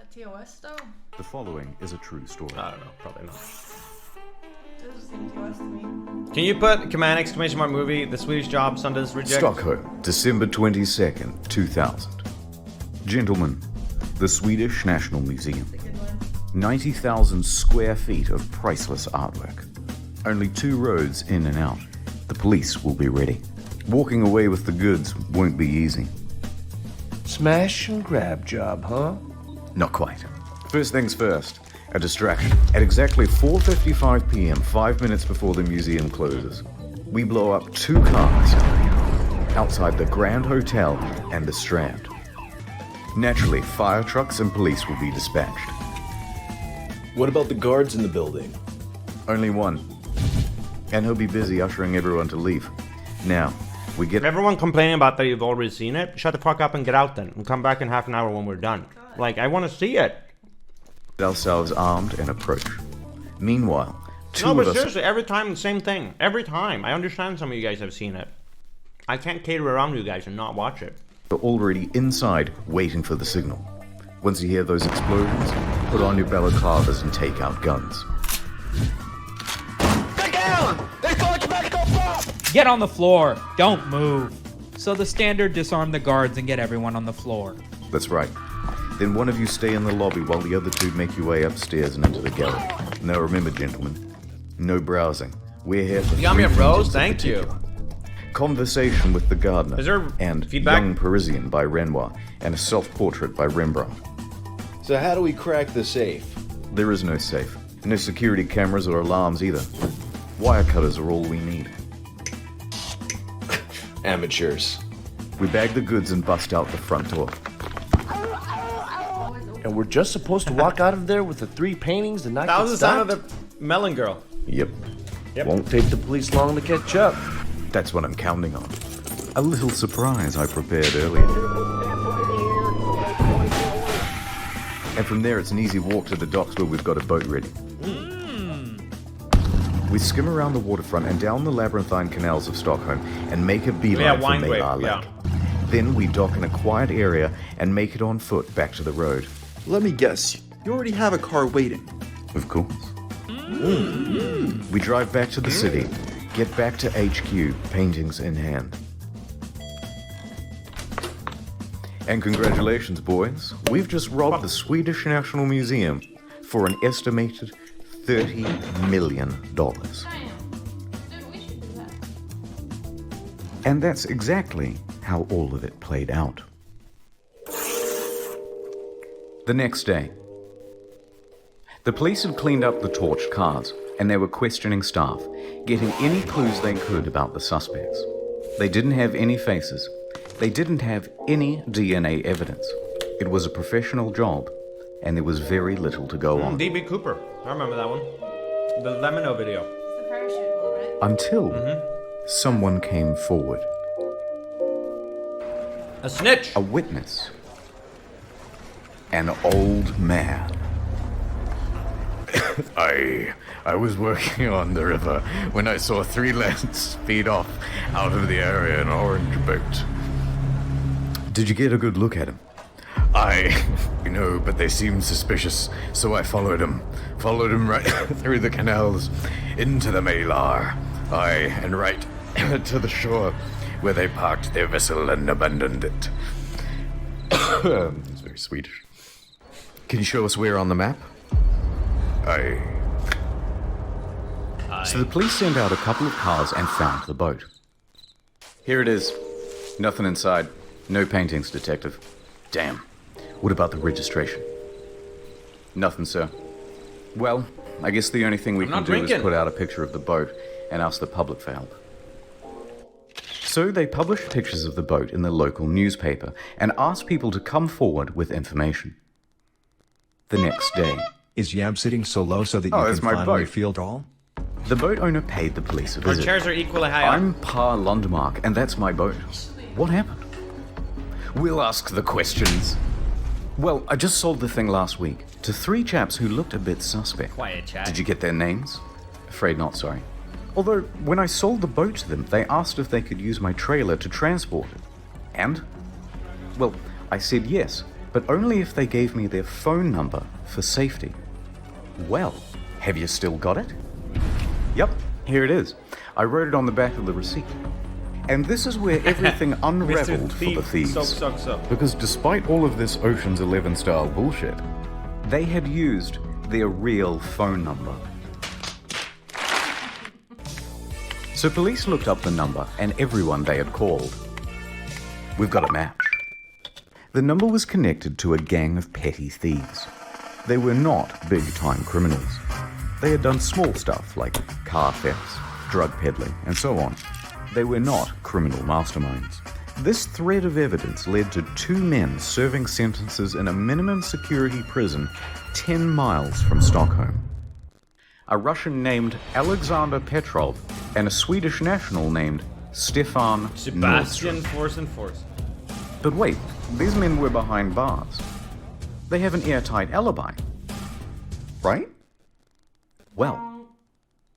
that TOS though? The following is a true story. I don't know, probably not. Doesn't seem TOS to me. Can you put command exclamation mark movie, The Swedish Job, Sundance reject? Stockholm, December 22nd, 2000. Gentlemen, the Swedish National Museum. 90,000 square feet of priceless artwork. Only 2 roads in and out. The police will be ready. Walking away with the goods won't be easy. Smash and grab job, huh? Not quite. First things first, a distraction. At exactly 4:55 p.m., 5 minutes before the museum closes, we blow up 2 cars outside the Grand Hotel and the Strand. Naturally, fire trucks and police will be dispatched. What about the guards in the building? Only one. And he'll be busy ushering everyone to leave. Now, we get... Everyone complaining about that you've already seen it, shut the fuck up and get out then. And come back in half an hour when we're done. Like, I want to see it. ourselves armed and approach. Meanwhile, two No, but of us... seriously, every time the same thing. Every time. I understand some of you guys have seen it. I can't cater around you guys and not watch it. are already inside waiting for the signal. Once you hear those explosions, put on your balaclavas and take out guns. Get down! They thought you better go up! Get on the floor. Don't move. So the standard disarm the guards and get everyone on the floor. That's right. Then one of you stay in the lobby while the other 2 make your way upstairs and into the gallery. Now remember, gentlemen, no browsing. We're here for You got me a 3 rose? paintings in Thank you. particular. Conversation with the Gardener, Is there and feedback? Young Parisian by Renoir, and a self-portrait by Rembrandt. So how do we crack the safe? There is no safe. No security cameras or alarms either. Wire cutters are all we need. Amateurs. We bag the goods and bust out the front door. And we're just supposed to walk out of there with the 3 paintings and not That get was the stopped? sound of the melon girl. Yep. Won't take the police long to catch up. That's what I'm counting on. A little surprise I prepared earlier. And from there, it's an easy walk to the docks where we've got a boat ready. We skim around the waterfront and down the labyrinthine canals of Stockholm and make a beeline for wine grape, Malar yeah. Lake. Then we dock in a quiet area and make it on foot back to the road. Let me guess, you already have a car waiting. Of course. We drive back to the city, get back to HQ, paintings in hand. And congratulations, boys. We've just robbed the Swedish National Museum for an estimated $30 million. Dude, we should do that. And that's exactly how all of it played out. The next day, the police had cleaned up the torched cars, and they were questioning staff, getting any clues they could about the suspects. They didn't have any faces. They didn't have any DNA evidence. It was a professional job, and there was very little to go on. DB Cooper. I remember that one. The Lemino video. It's the parachute one, right? Until someone came forward. A snitch. A witness. An old man. I was working on the river when I saw 3 lads speed off out of the area in an orange boat. Did you get a good look at him? But they seemed suspicious, so I followed him right through the canals, into the Malar, and right to the shore, where they parked their vessel and abandoned it. It's very Swedish. Can you show us where on the map? So the police sent out a couple of cars and found the boat. Here it is. Nothing inside. No paintings, detective. Damn. What about the registration? Nothing, sir. Well, I guess the only thing we I'm can not do drinking. is put out a picture of the boat and ask the public for help. So they published pictures of the boat in the local newspaper and asked people to come forward with information. The next day, Is Yab sitting so low so that you that's can my finally boat. feel tall? the boat owner paid the police a Our visit. chairs are equally high up. I'm Pa Lundmark, and that's my boat. What happened? We'll ask the questions. Well, I just sold the thing last week to 3 chaps who looked a bit suspect. Quiet, chat. Did you get their names? Afraid not, sorry. Although, when I sold the boat to them, they asked if they could use my trailer to transport it. And? Well, I said yes, but only if they gave me their phone number for safety. Well, have you still got it? Yep, here it is. I wrote it on the back of the receipt. And this is where everything unraveled for the thieves. Because despite all of this Ocean's 11 style bullshit, they had used their real phone number. So police looked up the number and everyone they had called. We've got a match. The number was connected to a gang of petty thieves. They were not big-time criminals. They had done small stuff like car thefts, drug peddling, and so on. They were not criminal masterminds. This thread of evidence led to 2 men serving sentences in a minimum security prison 10 miles from Stockholm. A Russian named Alexander Petrov and a Swedish national named Stefan Sebastian Nordström. Force. But wait, these men were behind bars. They have an airtight alibi, right? Well,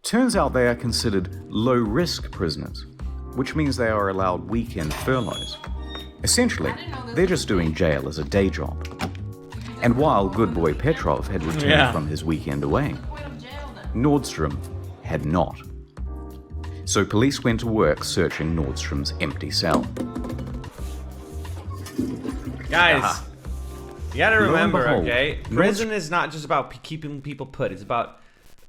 turns out they are considered low-risk prisoners, which means they are allowed weekend furloughs. Essentially, they're just doing jail as a day job. And while good boy Petrov had returned from his weekend away, Nordström had not. So police went to work searching Nordström's empty cell. Guys, you gotta Lo and remember, behold, okay? Prison is not just about keeping people put. It's about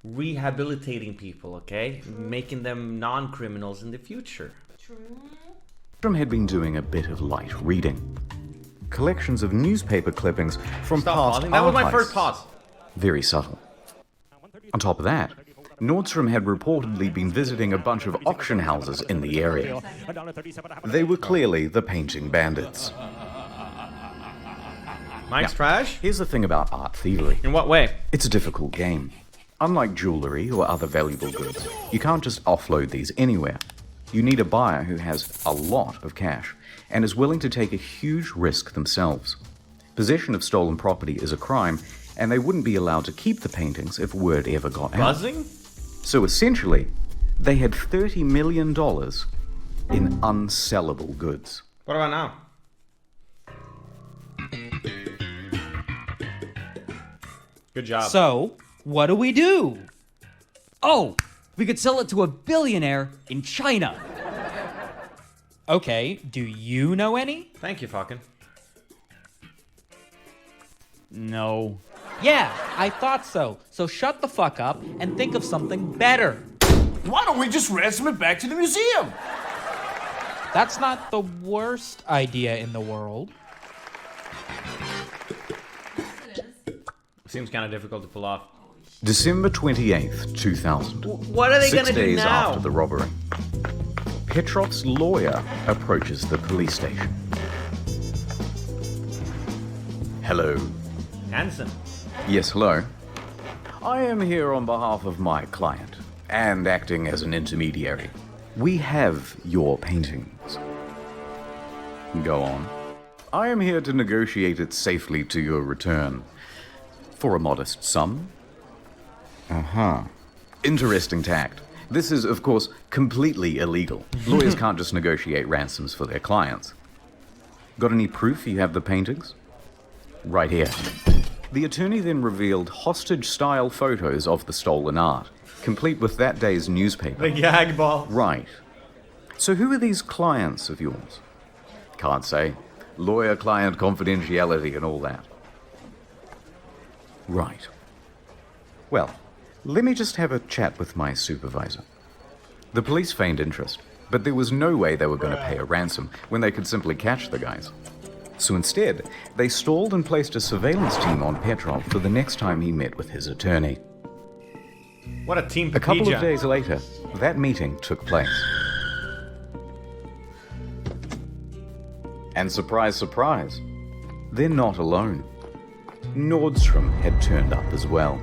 rehabilitating people, okay? Making them non-criminals in the future. Nordström had been doing a bit of light reading. Collections of newspaper clippings from Stop past pausing. That was my art first heists. pause. Very subtle. On top of that, Nordström had reportedly been visiting a bunch of auction houses in the area. They were clearly the painting bandits. Mike's trash? Here's the thing about art thievery. In what way? It's a difficult game. Unlike jewelry or other valuable goods, you can't just offload these anywhere. You need a buyer who has a lot of cash and is willing to take a huge risk themselves. Possession of stolen property is a crime, and they wouldn't be allowed to keep the paintings if word ever got out. Buzzing? So essentially, they had $30 million in unsellable goods. What about now? Good job. So, what do we do? Oh, we could sell it to a billionaire in China. Okay, do you know any? Thank you, fucking. No. Yeah, I thought so. So shut the fuck up and think of something better. Why don't we just ransom it back to the museum? That's not the worst idea in the world. Seems kind of difficult to pull off. December 28th, 2000. What are they 6 gonna do days now? after the robbery. Petrov's lawyer approaches the police station. Hello. Hanson. Yes, hello. I am here on behalf of my client, and acting as an intermediary. We have your paintings. Go on. I am here to negotiate it safely to your return. For a modest sum? Uh-huh. Interesting tact. This is, of course, completely illegal. Lawyers can't just negotiate ransoms for their clients. Got any proof you have the paintings? Right here. The attorney then revealed hostage-style photos of the stolen art, complete with that day's newspaper. The gag ball. Right. So who are these clients of yours? Can't say. Lawyer-client confidentiality and all that. Right. Well, let me just have a chat with my supervisor. The police feigned interest, but there was no way they were going to pay a ransom when they could simply catch the guys. So instead, they stalled and placed a surveillance team on Petrov for the next time he met with his attorney. What a team. A couple of Papija. days later, that meeting took place. And surprise, surprise, they're not alone. Nordström had turned up as well.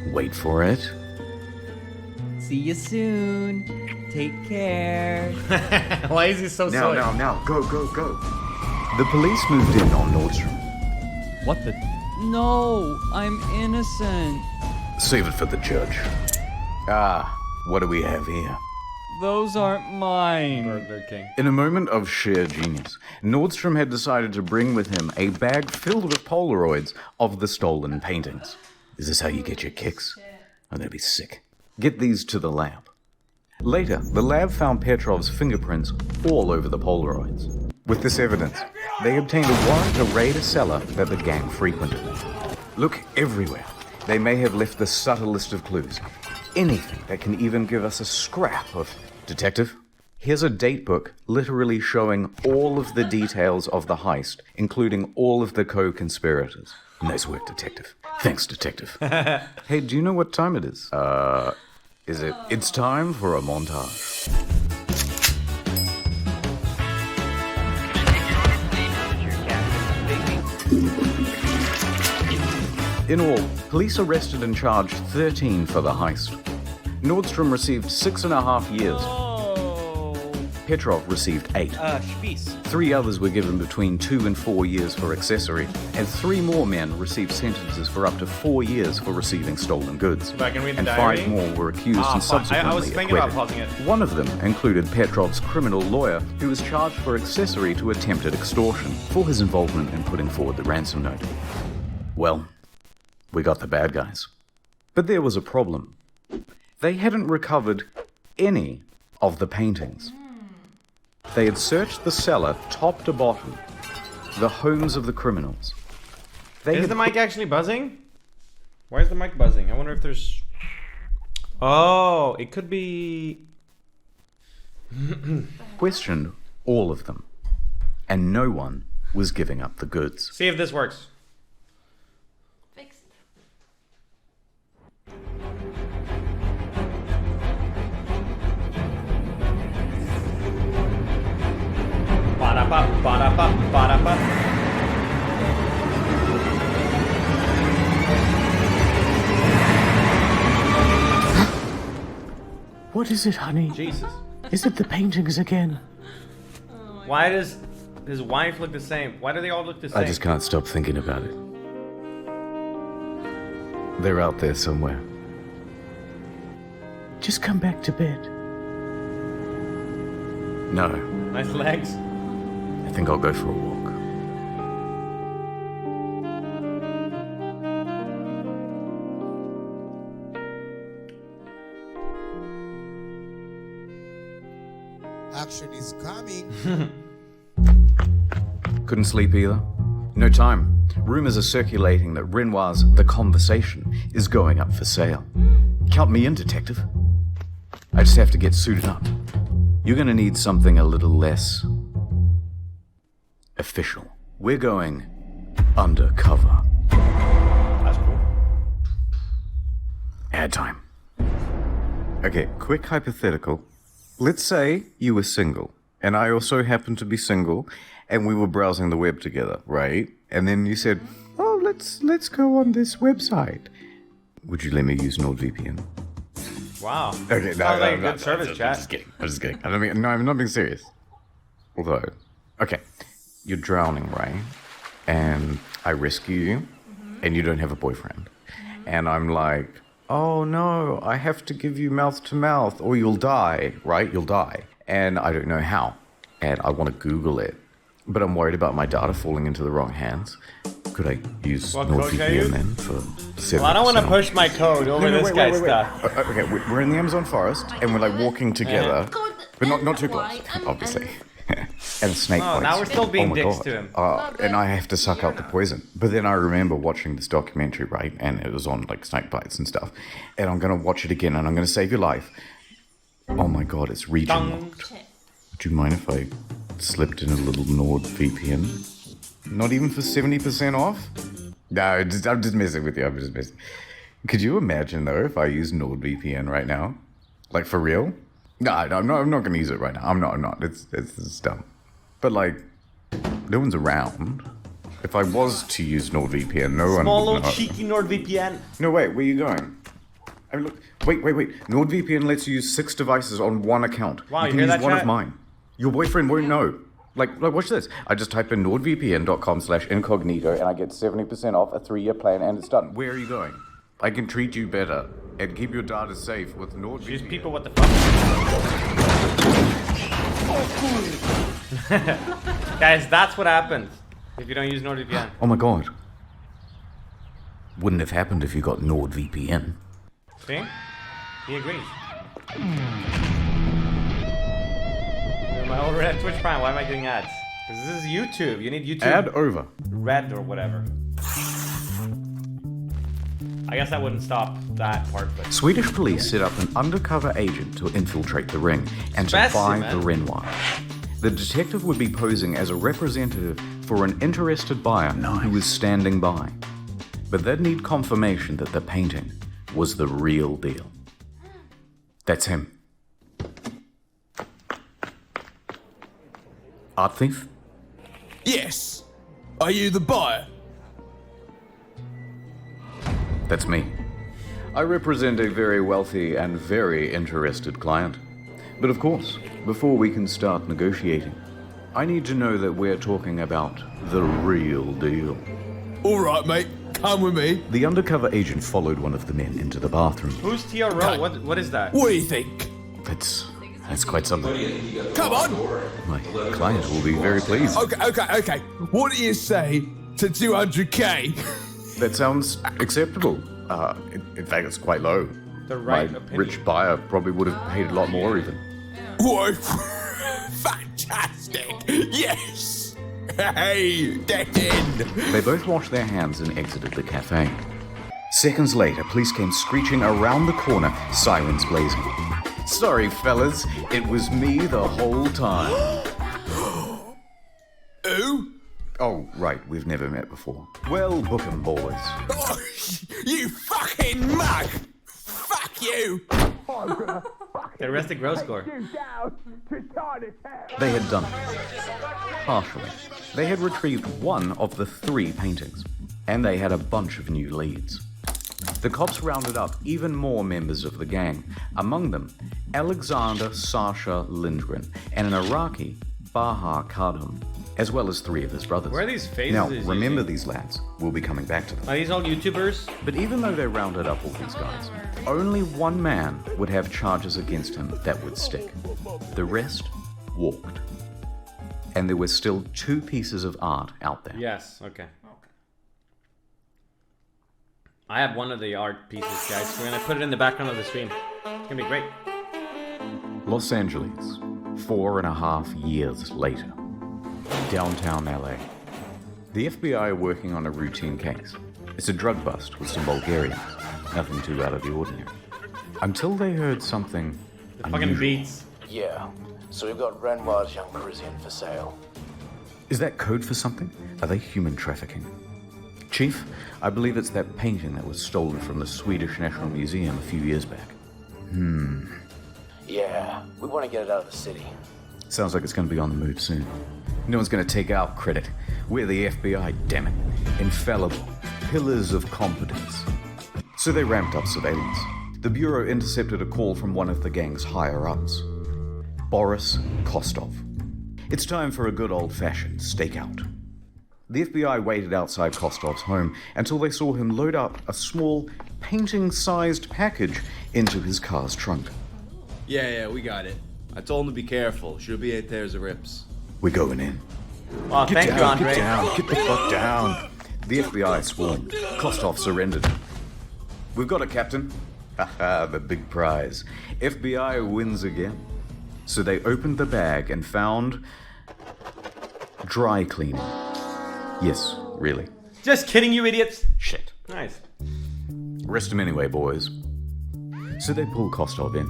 Wait for it. See you soon. Take care. Why is he so sorry? Now, go. The police moved in on Nordström. What the? No, I'm innocent. Save it for the judge. Ah, what do we have here? Those aren't mine. Burger King. In a moment of sheer genius, Nordstrom had decided to bring with him a bag filled with Polaroids of the stolen paintings. Is this how you get your kicks? I'm gonna be sick. Get these to the lab. Later, the lab found Petrov's fingerprints all over the Polaroids. With this evidence, they obtained a warrant to raid a cellar that the gang frequented. Look everywhere. They may have left the subtlest of clues. Anything that can even give us a scrap of... Detective, here's a date book literally showing all of the details of the heist, including all of the co-conspirators. Nice work, Detective. Thanks, Detective. Hey, do you know what time it is? Is it... It's time for a montage. In all, police arrested and charged 13 for the heist. Nordstrom received 6.5 years. Petrov received 8. Spieß. 3 others were given between 2 and 4 years for accessory, and 3 more men received sentences for up to 4 years for receiving stolen goods. If I can read the And diary. 5 more were accused and fuck. subsequently I was thinking acquitted. about pausing it. One of them included Petrov's criminal lawyer, who was charged for accessory to attempted extortion for his involvement in putting forward the ransom note. Well, we got the bad guys. But there was a problem. They hadn't recovered any of the paintings. They had searched the cellar top to bottom, the homes of the criminals. Is the mic actually buzzing? Why is the mic buzzing? I wonder if there's... Oh, it could be... questioned all of them, and no one was giving up the goods. See if this works. Fix it. Ba-da-ba, ba-da-ba, ba-da-ba. What is it, honey? Jesus. Is it the paintings again? Why does his wife look the same? Why do they all look the same? I just can't stop thinking about it. They're out there somewhere. Just come back to bed. No, Nice legs. I think I'll go for a walk. Action is coming. Couldn't sleep either. No time. Rumors are circulating that Renoir's The Conversation is going up for sale. Count me in, detective. I just have to get suited up. You're gonna need something a little less official. We're going undercover. That's cool. Ad time. Okay, quick hypothetical. Let's say you were single, and I also happen to be single, and we were browsing the web together, right? And then you said, "Oh, let's go on this website." Would you let me use NordVPN? Wow. Okay, Sounds like a good service, chat. I'm just kidding. I'm just kidding. I'm not being serious. Although, okay, you're drowning, right? And I rescue you, and you don't have a boyfriend. And I'm like, oh no, I have to give you mouth to mouth, or you'll die, right? You'll die. And I don't know how. And I want to Google it. But I'm worried about my data falling into the wrong hands. Could I use What code can I use? NordVPN then for 70%? Well, I don't want to push my code over this guy's wait. stuff. Okay, we're in the Amazon forest, and we're like walking together, but not too close, obviously. And a snake Oh, bites. now we're still being my dicks God. to him. And I have to suck out the poison. But then I remember watching this documentary, right? And it was on like snake bites and stuff. And I'm going to watch it again, and I'm going to save your life. Oh my God, it's region Dong. locked. Would you mind if I slipped in a little NordVPN? Not even for 70% off? No, I'm just messing with you. I'm just messing. Could you imagine though if I use NordVPN right now, like for real? No, I'm not going to use it right now. I'm not. It's dumb. But like, no one's around. If I was to use NordVPN, no one Small would little know. cheeky NordVPN. No, wait, where are you going? I mean, look, wait. NordVPN lets you use 6 devices on one account. Wow, you you can hear use that, one chat? of mine. Your boyfriend won't know. Like, watch this. I just type in nordvpn.com/incognito and I get 70% off a 3-year plan and it's done. Where are you going? I can treat you better and keep your data safe with NordVPN. These people, what the fuck? Guys, that's what happens if you don't use NordVPN. Oh my god. Wouldn't have happened if you got NordVPN. See? He agrees. My old red Twitch Prime, why am I getting ads? Because this is YouTube. You need YouTube Ad over. Red or whatever. I guess I wouldn't stop that part, but... Swedish police set up an undercover agent to infiltrate the ring and to buy the Renoir. The detective would be posing as a representative for an interested buyer who was standing by. But they'd need confirmation that the painting was the real deal. That's him. Art thief? Yes. Are you the buyer? That's me. I represent a very wealthy and very interested client. But of course, before we can start negotiating, I need to know that we're talking about the real deal. All right, mate. Come with me. The undercover agent followed one of the men into the bathroom. Who's TRO? What is that? What do you think? That's quite something. Come on. My client will be very pleased. Okay. What do you say to 200k? That sounds acceptable. In fact, it's quite low. The right My opinion. rich buyer probably would have paid a lot more even. Whoa. Fantastic. Yes. Hey, get in. They both washed their hands and exited the cafe. Seconds later, police came screeching around the corner, sirens blazing. Sorry, fellas, it was me the whole time. Who? Oh, right, we've never met before. Well, book 'em, boys. Oh, you fucking mug. Fuck you. The arrested gross score. They had done it. Partially. They had retrieved one of the 3 paintings, and they had a bunch of new leads. The cops rounded up even more members of the gang, among them Alexander Sasha Lindgren and an Iraqi, Baha Kadham, as well as 3 of his brothers. Where are these faces? Now, he's remember using? these lads. We'll be coming back to them. Are these all YouTubers? But even though they rounded up all these guys, only one man would have charges against him that would stick. The rest walked. And there were still 2 pieces of art out there. Yes, okay. I have one of the art pieces, guys. We're gonna put it in the background of the stream. It's gonna be great. Los Angeles, 4.5 years later. Downtown LA. The FBI are working on a routine case. It's a drug bust with some Bulgarians. Nothing too out of the ordinary. Until they heard something The fucking beats. Yeah. So we've got Renoir's Young Parisian for sale. Is that code for something? Are they human trafficking? Chief, I believe it's that painting that was stolen from the Swedish National Museum a few years back. Yeah. We want to get it out of the city. Sounds like it's going to be on the move soon. No one's going to take our credit. We're the FBI, damn it. Infallible. Pillars of competence. So they ramped up surveillance. The Bureau intercepted a call from one of the gang's higher-ups. Boris Kostov. It's time for a good old-fashioned stakeout. The FBI waited outside Kostov's home until they saw him load up a small, painting-sized package into his car's trunk. Yeah, we got it. I told him to be careful. Should be 8 pairs of rips. We're going in. Oh, thank you, Andre. Get down, get the fuck down. The FBI swarmed. Kostov surrendered. We've got it, Captain. Haha, the big prize. FBI wins again. So they opened the bag and found... dry cleaning. Yes, really. Just kidding, you idiots. Shit. Nice. Arrest him anyway, boys. So they pull Kostov in.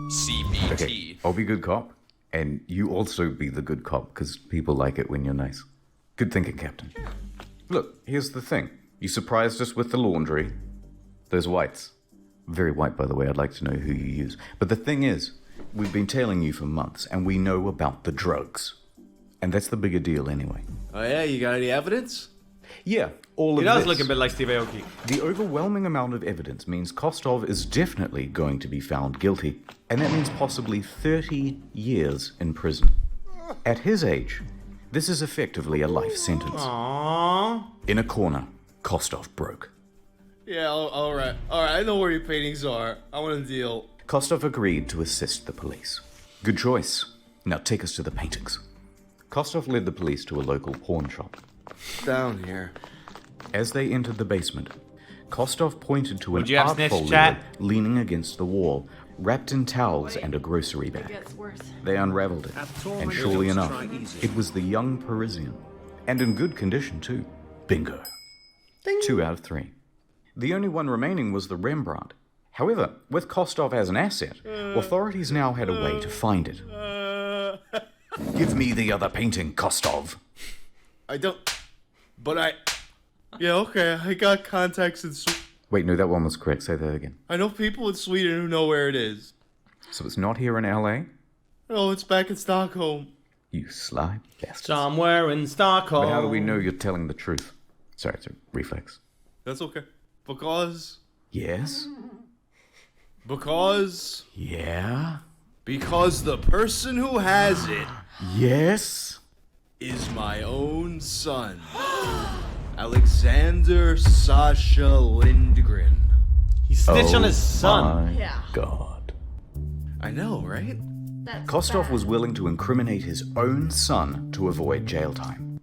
CBT. Okay, I'll be good cop, and you also be the good cop, because people like it when you're nice. Good thinking, Captain. Look, here's the thing. You surprised us with the laundry. Those whites. Very white, by the way. I'd like to know who you use. But the thing is, we've been tailing you for months, and we know about the drugs. And that's the bigger deal anyway. Oh yeah, you got any evidence? Yeah, all of He this. does look a bit like Steve Aoki. The overwhelming amount of evidence means Kostov is definitely going to be found guilty, and that means possibly 30 years in prison. At his age, this is effectively a life sentence. Aww. In a corner, Kostov broke. Yeah, alright. Alright, I know where your paintings are. I want a deal. Kostov agreed to assist the police. Good choice. Now take us to the paintings. Kostov led the police to a local pawn shop. Down here. As they entered the basement, Kostov pointed to an Would you have art snitched, folio chat? leaning against the wall, wrapped in towels and a grocery It bag. gets worse. They unraveled it, and surely enough, it was the young Parisian. And in good condition, too. Bingo. 2 out of 3. The only one remaining was the Rembrandt. However, with Kostov as an asset, authorities now had a way to find it. Give me the other painting, Kostov. I don't... But I... Yeah, okay, I got contacts in Sweden. Wait, no, that one was correct. Say that again. I know people in Sweden who know where it is. So it's not here in LA? No, it's back in Stockholm. You sly bastard. Somewhere in Stockholm. But how do we know you're telling the truth? Sorry, it's a reflex. That's okay. Because... Yes? Because... Yeah? Because the person who has it Yes? is my own son. Alexander Sasha Lindgren. He snitched on his son. My Yeah. God. I know, right? That's Kostov bad. was willing to incriminate his own son to avoid jail time.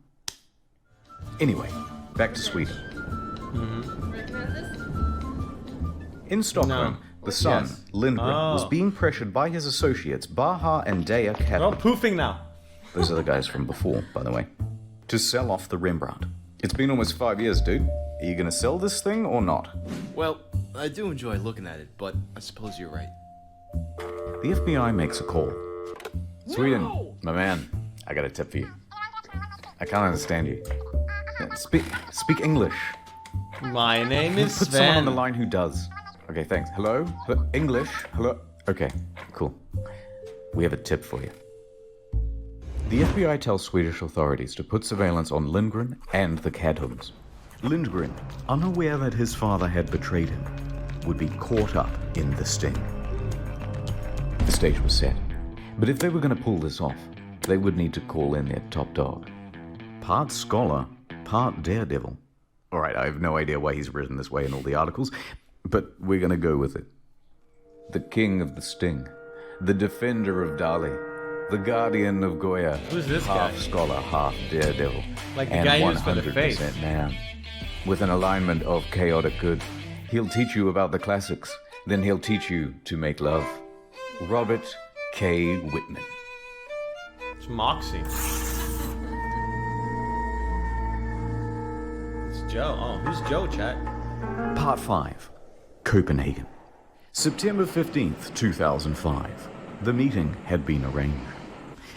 Anyway, back to Sweden. Recognize this? In Stockholm, No. the son, Yes. Lindgren, was Oh. being pressured by his associates, Baha and Dea We're all Cadman. poofing now. Those are the guys from before, by the way. To sell off the Rembrandt. It's been almost 5 years, dude. Are you gonna sell this thing or not? Well, I do enjoy looking at it, but I suppose you're right. The FBI makes a call. Sweden, my man, I got a tip for you. I can't understand you. Speak English. My name is Put someone on the Sven. line who does. Okay, thanks. Hello? English? Hello? Okay, cool. We have a tip for you. The FBI tells Swedish authorities to put surveillance on Lindgren and the Cadhums. Lindgren, unaware that his father had betrayed him, would be caught up in the sting. The stage was set. But if they were going to pull this off, they would need to call in their top dog. Part scholar, part daredevil. All right, I have no idea why he's written this way in all the articles, but we're going to go with it. The king of the sting, the defender of Dali, the guardian of Goya. Who's this half guy? scholar, half daredevil, Like the and guy who's for the 100% face. man. With an alignment of chaotic good, he'll teach you about the classics, then he'll teach you to make love. Robert K. Whitman. It's Moxie. It's Joe. Oh, who's Joe, chat? Part 5. Copenhagen. September 15th, 2005. The meeting had been arranged.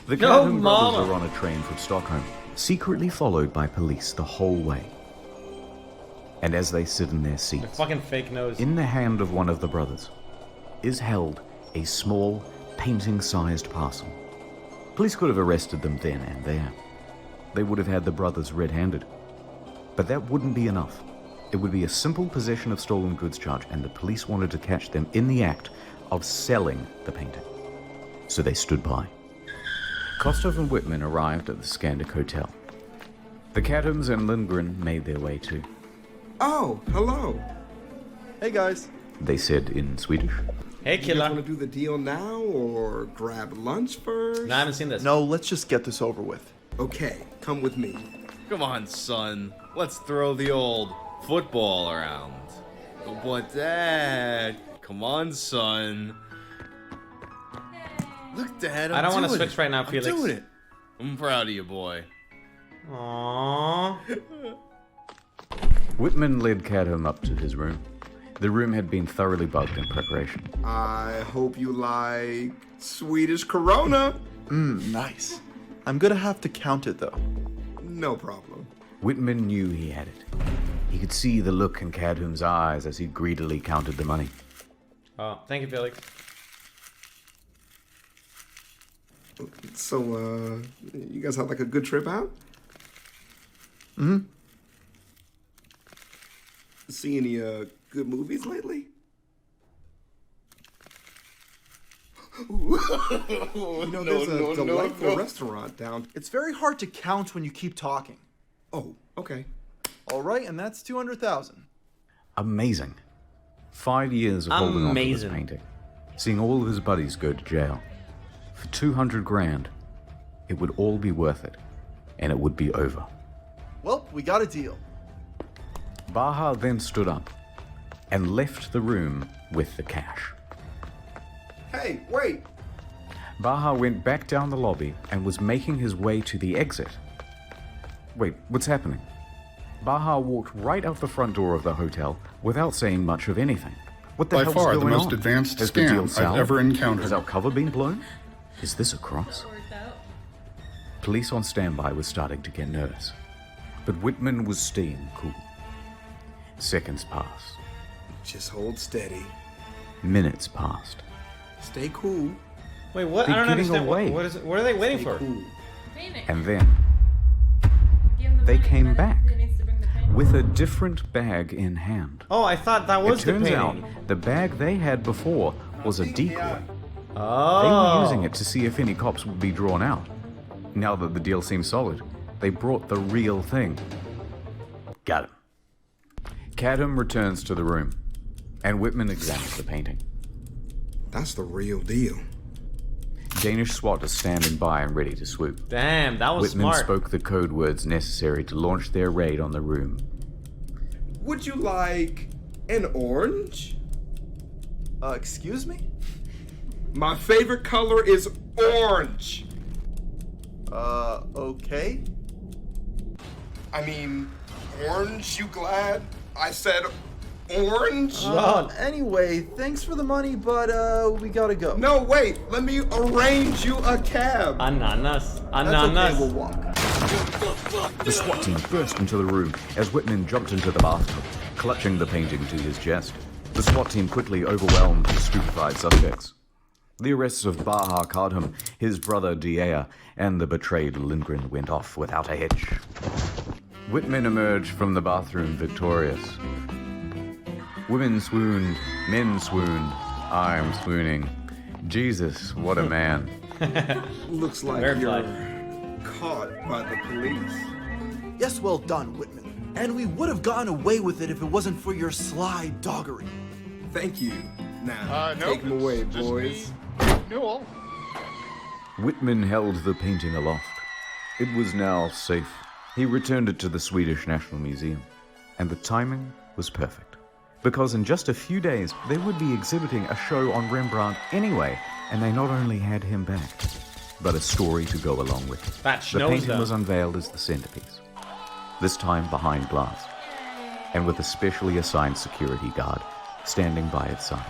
The Go, Cadham brothers mama. are on a train from Stockholm, secretly followed by police the whole way. And as they sit in their The seats, fucking fake nose. in the hand of one of the brothers is held a small, painting-sized parcel. Police could have arrested them then and there. They would have had the brothers red-handed. But that wouldn't be enough. It would be a simple possession of stolen goods charge, and the police wanted to catch them in the act of selling the painting. So they stood by. Kostov and Whitman arrived at the Scandic Hotel. The Cadhams and Lindgren made their way too. Oh, hello. Hey guys. They said in Swedish. Hey, You guys killer. want to do the deal now or grab lunch first? No, I haven't seen this. No, let's just get this over with. Okay, come with me. Come on, son. Let's throw the old football around. But Dad, come on, son. Look, Dad, I don't want wanna to switch right now, Felix. I'm doing it. I'm proud of you, boy. Aww. Whitman led Cadham up to his room. The room had been thoroughly bugged in preparation. I hope you like Swedish Corona. Nice. I'm gonna have to count it though. No problem. Whitman knew he had it. He could see the look in Cadham's eyes as he greedily counted the money. Oh, thank you, Felix. So, you guys had like a good trip out? See any good movies lately? There's a delightful restaurant down. It's very hard to count when you keep talking. Oh, okay. All right, and that's 200,000. Amazing. 5 years of holding on to this Amazing. painting. Seeing all of his buddies go to jail. For 200 grand, it would all be worth it. And it would be over. Well, we got a deal. Baha then stood up and left the room with the cash. Hey, wait. Baha went back down the lobby and was making his way to the exit. Wait, what's happening? Baha walked right out the front door of the hotel without saying much of anything. What the By hell's far going the most on? advanced Has the deal scam I've sold? ever encountered. Has our cover been blown? Is this a cross? Worked out. Police on standby were starting to get nervous. But Whitman was staying cool. Seconds passed. Just hold steady. Minutes passed. Stay cool. Wait, what? They're I don't getting understand. away. What is it? What are they waiting for? Cool. Painting. And then, Give him the they money, came then back he needs to bring the painting. with a different bag in hand. Oh, I thought that was It the turns painting. out the bag they had before was a decoy. Oh. They were using it to see if any cops would be drawn out. Now that the deal seemed solid, they brought the real thing. Got him. Cadham returns to the room, and Whitman examines the painting. That's the real deal. Danish SWAT is standing by and ready to swoop. Damn, that was Whitman smart. spoke the code words necessary to launch their raid on the room. Would you like an orange? Excuse me? My favorite color is orange. Okay. I mean, orange, you glad? I said orange? Anyway, thanks for the money, but we gotta go. No, wait. Let me arrange you a cab. Ananas. That's Ananas. okay, we'll walk. The SWAT team burst into the room as Whitman jumped into the bathtub, clutching the painting to his chest. The SWAT team quickly overwhelmed the stupefied suspects. The arrests of Baha Kadham, his brother Diea, and the betrayed Lindgren went off without a hitch. Whitman emerged from the bathroom victorious. Women swooned, men swooned, I'm swooning. Jesus, what a man. Looks like Verified. you're caught by the police. Yes, well done, Whitman. And we would have gotten away with it if it wasn't for your sly doggery. Thank you. Now, take them away, boys. Whitman held the painting aloft. It was now safe. He returned it to the Swedish National Museum. And the timing was perfect. Because in just a few days, they would be exhibiting a show on Rembrandt anyway, and they not only had him back, but a story to go along with it. That The knows painting them. was unveiled as the centerpiece, this time behind glass, and with a specially assigned security guard standing by its side.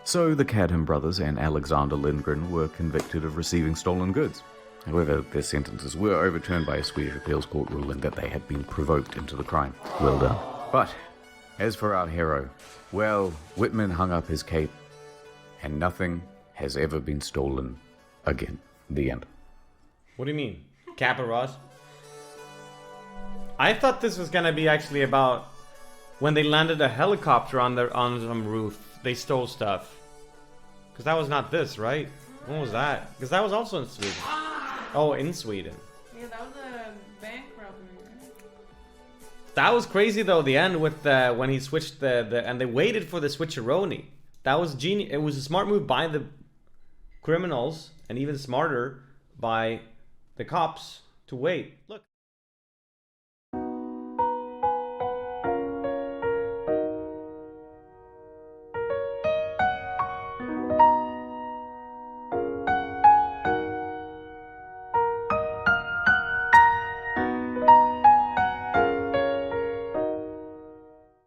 So the Cadham brothers and Alexander Lindgren were convicted of receiving stolen goods. However, their sentences were overturned by a Swedish appeals court ruling that they had been provoked into the crime. Well done. But as for our hero, well, Whitman hung up his cape, and nothing has ever been stolen again. The end. What do you mean? Kappa Ross? I thought this was gonna be actually about when they landed a helicopter on some roof. They stole stuff. Because that was not this, right? When was that? Because that was also in Sweden. Oh, in Sweden. Yeah, that was a bank robbery, right? That was crazy though. The end with when he switched the and they waited for the switcheroni. That was genius. It was a smart move by the criminals, and even smarter by the cops to wait. Look.